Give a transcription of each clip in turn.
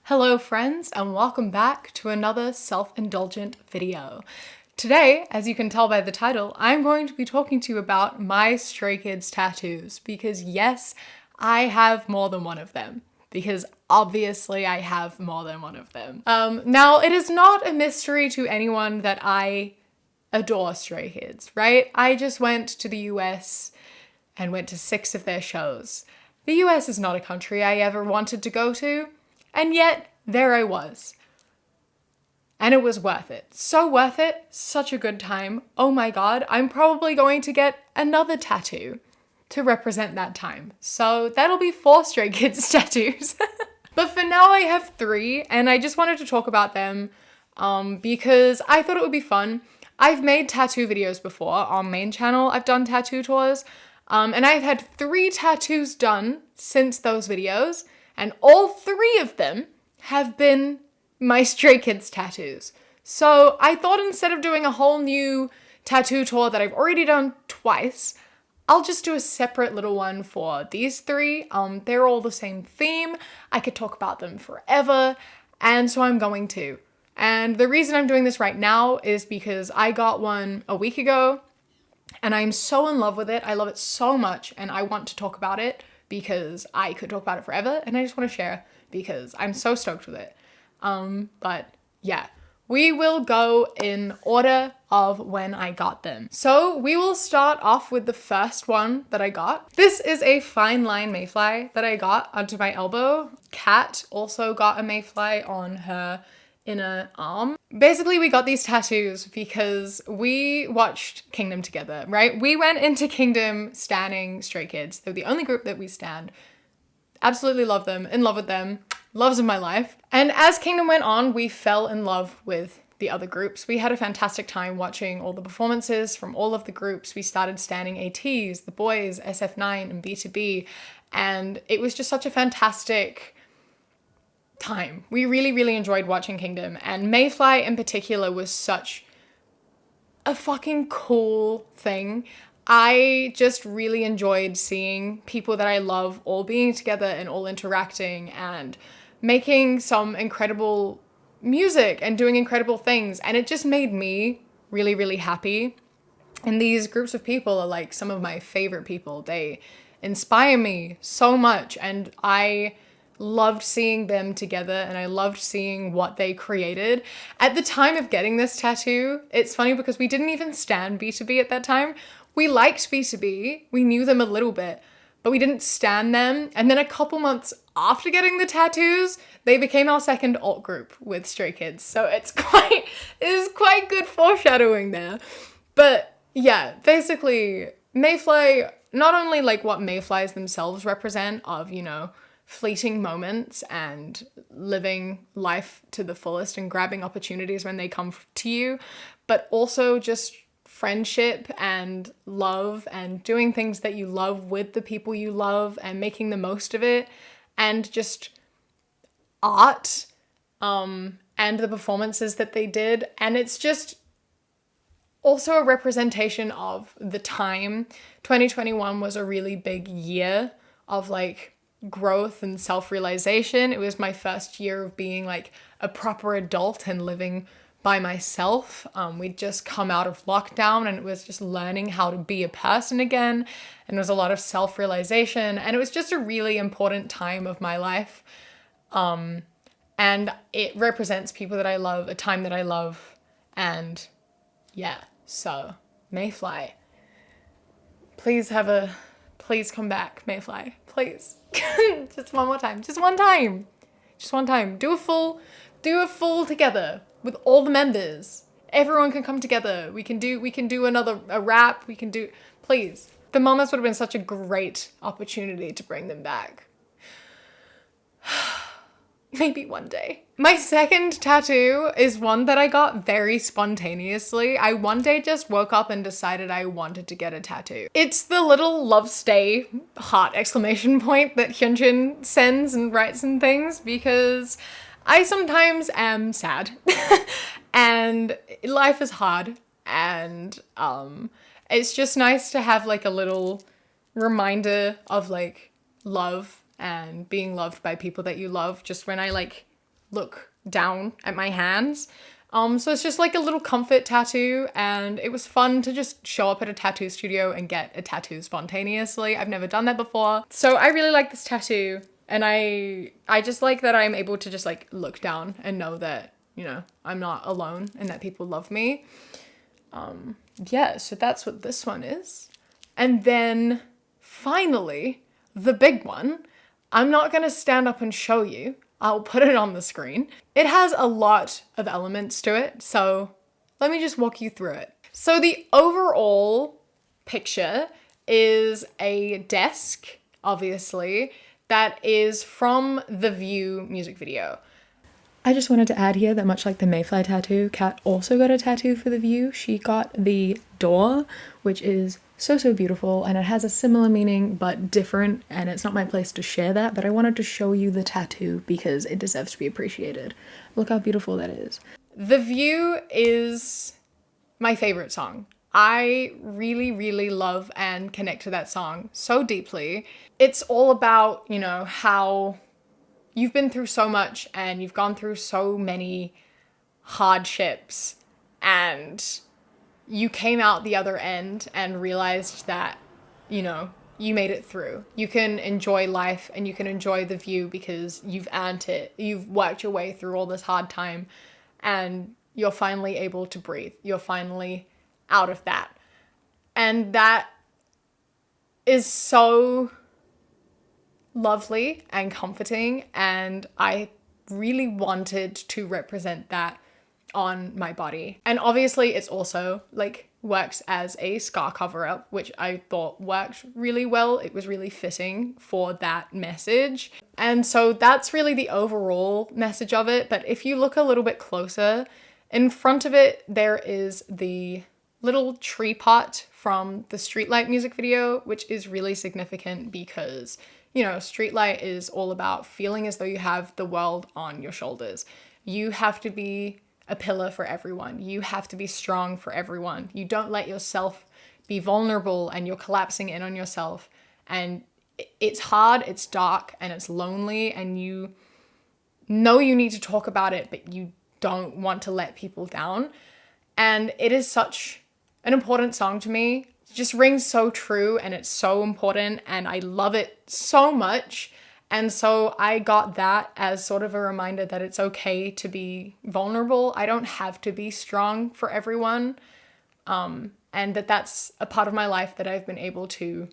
Hello friends, and welcome back to another self-indulgent video. Today, as you can tell by the title, I'm going to be talking to you about my Stray Kids tattoos because yes, I have more than one of them. Because obviously I have more than one of them. Now, it is not a mystery to anyone that I adore Stray Kids, right? I just went to the US and went to 6 of their shows. The US is not a country I ever wanted to go to, and yet there I was. And it was worth it. So worth it, such a good time. Oh my god, I'm probably going to get another tattoo to represent that time. So that'll be 4 Stray Kids tattoos. But for now I have 3, and I just wanted to talk about them because I thought it would be fun. I've made tattoo videos before on main channel. I've done tattoo tours, and I've had 3 tattoos done since those videos, and all 3 of them have been my Stray Kids tattoos. So I thought instead of doing a whole new tattoo tour that I've already done twice, I'll just do a separate little one for these 3. They're all the same theme. I could talk about them forever, and so I'm going to. And the reason I'm doing this right now is because I got one a week ago, and I'm so in love with it. I love it so much, and I want to talk about it because I could talk about it forever, and I just want to share because I'm so stoked with it. But yeah, we will go in order of when I got them. So we will start off with the first one that I got. This is a fine line mayfly that I got onto my elbow. Kat also got a mayfly on her inner arm. Basically, we got these tattoos because we watched Kingdom together, right? We went into Kingdom standing Stray Kids. They're the only group that we stand. Absolutely love them, in love with them, loves of my life. And as Kingdom went on, we fell in love with the other groups. We had a fantastic time watching all the performances from all of the groups. We started standing ATEEZ, The Boys, SF9, and BTOB, and it was just such a fantastic time. We really, really enjoyed watching Kingdom, and Mayfly in particular was such a fucking cool thing. I just really enjoyed seeing people that I love all being together and all interacting and making some incredible music and doing incredible things, and it just made me really, really happy. And these groups of people are like some of my favorite people. They inspire me so much, and I loved seeing them together, and I loved seeing what they created. At the time of getting this tattoo, it's funny because we didn't even stan BTOB at that time. We liked BTOB, we knew them a little bit, but we didn't stan them. And then a couple months after getting the tattoos, they became our second alt group with Stray Kids. So it is quite good foreshadowing there. But yeah, basically Mayfly, not only like what Mayflies themselves represent of, you know, fleeting moments and living life to the fullest and grabbing opportunities when they come to you, but also just friendship and love and doing things that you love with the people you love and making the most of it, and just art and the performances that they did. And it's just also a representation of the time. 2021 was a really big year of like growth and self-realization. It was my first year of being like a proper adult and living by myself. We'd just come out of lockdown, and it was just learning how to be a person again, and there was a lot of self-realization, and it was just a really important time of my life. And it represents people that I love, a time that I love, and yeah, so Mayfly, please come back, Mayfly, please. Just one more time, just one time, do a full together with all the members. Everyone can come together. We can do a rap, please. The Mamas would have been such a great opportunity to bring them back. Maybe one day. My second tattoo is one that I got very spontaneously. I one day just woke up and decided I wanted to get a tattoo. It's the little love stay heart exclamation point that Hyunjin sends and writes and things, because I sometimes am sad and life is hard, and it's just nice to have like a little reminder of like love and being loved by people that you love, just when I like look down at my hands. So it's just like a little comfort tattoo, and it was fun to just show up at a tattoo studio and get a tattoo spontaneously. I've never done that before. So I really like this tattoo, and I just like that I'm able to just like look down and know that, you know, I'm not alone and that people love me. Yeah, so that's what this one is. And then finally, the big one. I'm not gonna stand up and show you. I'll put it on the screen. It has a lot of elements to it, so let me just walk you through it. So the overall picture is a desk, obviously, that is from the View music video. I just wanted to add here that much like the Mayfly tattoo, Kat also got a tattoo for The View. She got the door, which is so beautiful, and it has a similar meaning but different, and it's not my place to share that, but I wanted to show you the tattoo because it deserves to be appreciated. Look how beautiful that is. The View is my favorite song. I really love and connect to that song so deeply. It's all about, you know, how you've been through so much and you've gone through so many hardships, and you came out the other end and realized that, you know, you made it through. You can enjoy life and you can enjoy the view because you've earned it. You've worked your way through all this hard time and you're finally able to breathe. You're finally out of that. And that is so lovely and comforting, and I really wanted to represent that on my body. And obviously it's also like works as a scar cover up, which I thought worked really well. It was really fitting for that message. And so that's really the overall message of it. But if you look a little bit closer, in front of it there is the little tree pot from the Streetlight music video, which is really significant because, you know, Streetlight is all about feeling as though you have the world on your shoulders. You have to be a pillar for everyone. You have to be strong for everyone. You don't let yourself be vulnerable and you're collapsing in on yourself. And it's hard, it's dark, and it's lonely, and you know you need to talk about it, but you don't want to let people down. And it is such an important song to me. It just rings so true, and it's so important, and I love it so much. And so I got that as sort of a reminder that it's okay to be vulnerable. I don't have to be strong for everyone. And that's a part of my life that I've been able to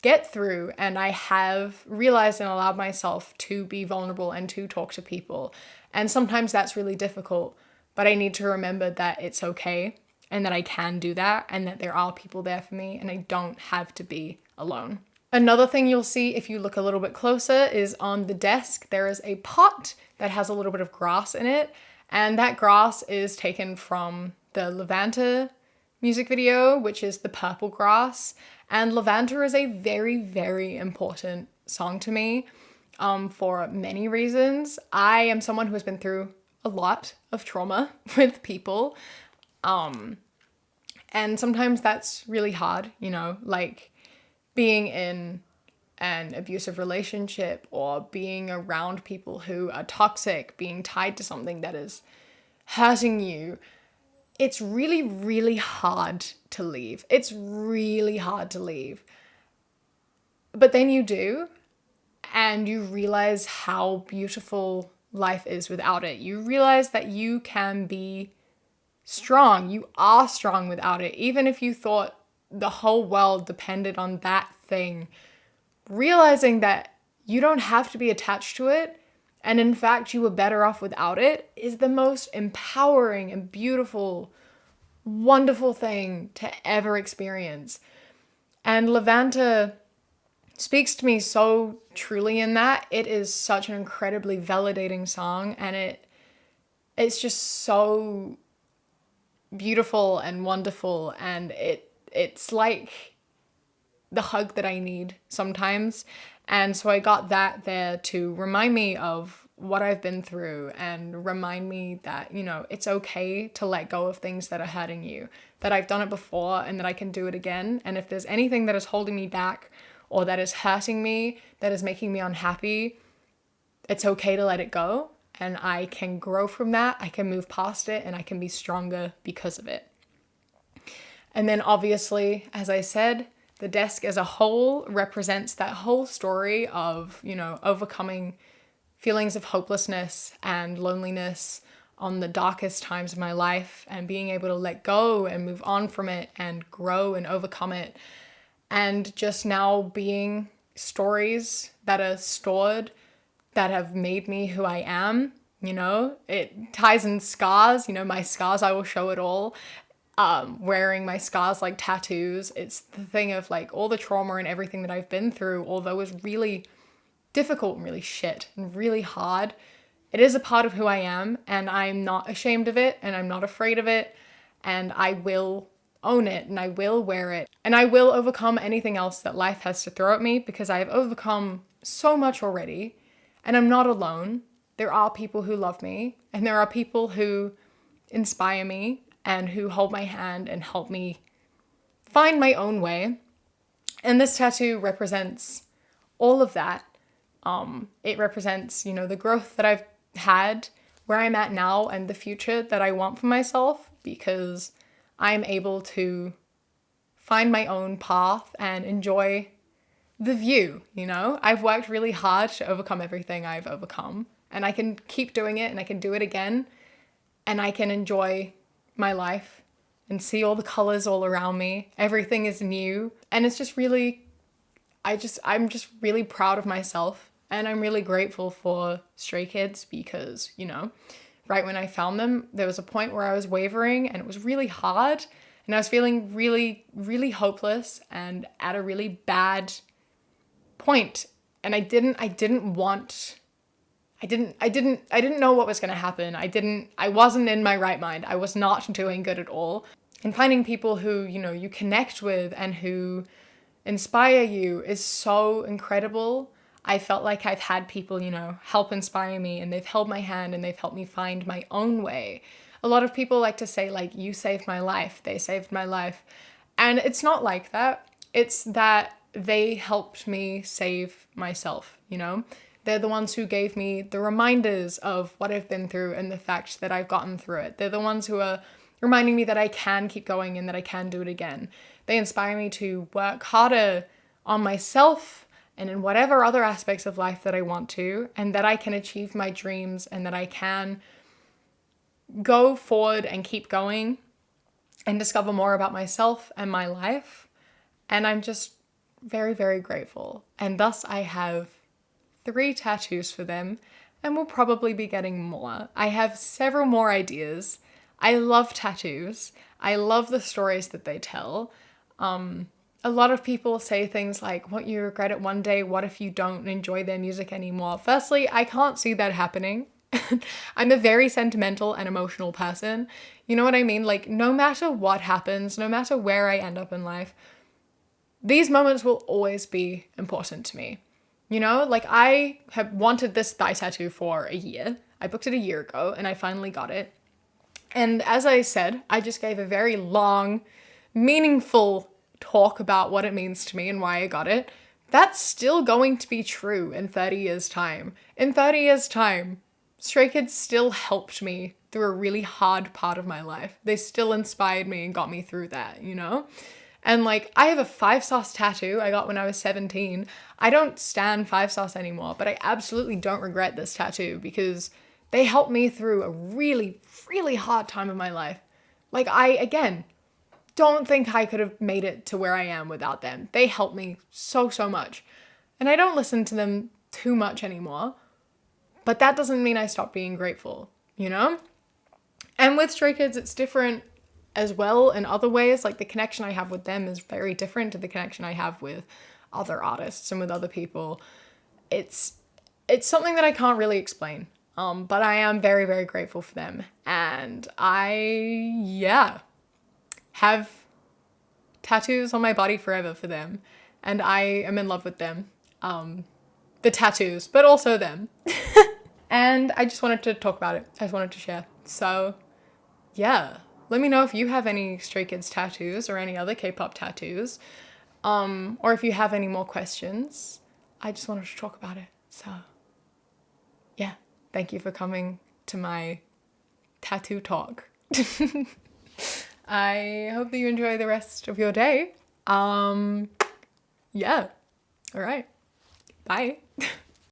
get through. And I have realized and allowed myself to be vulnerable and to talk to people. And sometimes that's really difficult, but I need to remember that it's okay and that I can do that and that there are people there for me and I don't have to be alone. Another thing you'll see if you look a little bit closer is on the desk, there is a pot that has a little bit of grass in it. And that grass is taken from the Lavanta music video, which is the purple grass. And Lavanta is a very important song to me for many reasons. I am someone who has been through a lot of trauma with people. And sometimes that's really hard, you know, like being in an abusive relationship or being around people who are toxic, being tied to something that is hurting you. It's really hard to leave. It's really hard to leave. But then you do, and you realize how beautiful life is without it. You realize that you can be strong. You are strong without it. Even if you thought the whole world depended on that thing, realizing that you don't have to be attached to it, and in fact you were better off without it, is the most empowering and beautiful, wonderful thing to ever experience. And Lavanta speaks to me so truly in that. It is such an incredibly validating song, and it's just so beautiful and wonderful, and it's like the hug that I need sometimes. And so I got that there to remind me of what I've been through and remind me that, you know, it's okay to let go of things that are hurting you, that I've done it before and that I can do it again. And if there's anything that is holding me back or that is hurting me, that is making me unhappy, it's okay to let it go and I can grow from that. I can move past it and I can be stronger because of it. And then obviously, as I said, the desk as a whole represents that whole story of, overcoming feelings of hopelessness and loneliness on the darkest times of my life and being able to let go and move on from it and grow and overcome it. And just now being stories that are stored that have made me who I am. It ties in scars, my scars, I will show it all. Wearing my scars like tattoos. It's the thing of like all the trauma and everything that I've been through, although it was really difficult and really shit and really hard. It is a part of who I am, and I'm not ashamed of it, and I'm not afraid of it, and I will own it, and I will wear it, and I will overcome anything else that life has to throw at me, because I have overcome so much already, and I'm not alone. There are people who love me, and there are people who inspire me, and who hold my hand and help me find my own way. And this tattoo represents all of that. It represents, the growth that I've had, where I'm at now, and the future that I want for myself, because I'm able to find my own path and enjoy the view, I've worked really hard to overcome everything I've overcome, and I can keep doing it, and I can do it again, and I can enjoy my life and see all the colors all around me. Everything is new, and it's just really, I'm just really proud of myself, and I'm really grateful for Stray Kids because, right when I found them, there was a point where I was wavering and it was really hard, and I was feeling really, really hopeless and at a really bad point, and I didn't know what was going to happen. I wasn't in my right mind. I was not doing good at all. And finding people who, you connect with and who inspire you is so incredible. I felt like I've had people, help inspire me, and they've held my hand and they've helped me find my own way. A lot of people like to say, like, you saved my life, they saved my life. And it's not like that. It's that they helped me save myself, They're the ones who gave me the reminders of what I've been through and the fact that I've gotten through it. They're the ones who are reminding me that I can keep going and that I can do it again. They inspire me to work harder on myself and in whatever other aspects of life that I want to, and that I can achieve my dreams and that I can go forward and keep going and discover more about myself and my life. And I'm just very, very grateful. And thus I have 3 tattoos for them, and we'll probably be getting more. I have several more ideas. I love tattoos. I love the stories that they tell. A lot of people say things like, won't you regret it one day? What if you don't enjoy their music anymore? Firstly, I can't see that happening. I'm a very sentimental and emotional person. You know what I mean? Like, no matter what happens, no matter where I end up in life, these moments will always be important to me. Like, I have wanted this thigh tattoo for a year. I booked it a year ago and I finally got it. And as I said, I just gave a very long, meaningful talk about what it means to me and why I got it. That's still going to be true in 30 years' time. In 30 years' time, Stray Kids still helped me through a really hard part of my life. They still inspired me and got me through that, And like, I have a 5 sauce tattoo I got when I was 17. I don't stan 5 sauce anymore, but I absolutely don't regret this tattoo because they helped me through a really, really hard time of my life. Like, I, again, don't think I could have made it to where I am without them. They helped me so, so much. And I don't listen to them too much anymore, but that doesn't mean I stopped being grateful, And with Stray Kids, it's different as well in other ways. Like, the connection I have with them is very different to the connection I have with other artists and with other people. It's something that I can't really explain. But I am very, very grateful for them. And I have tattoos on my body forever for them. And I am in love with them. The tattoos, but also them. And I just wanted to talk about it. I just wanted to share. So, yeah. Let me know if you have any Stray Kids tattoos or any other K-pop tattoos. Or if you have any more questions. I just wanted to talk about it. So, yeah. thank you for coming to my tattoo talk. I hope that you enjoy the rest of your day. Yeah. All right. Bye.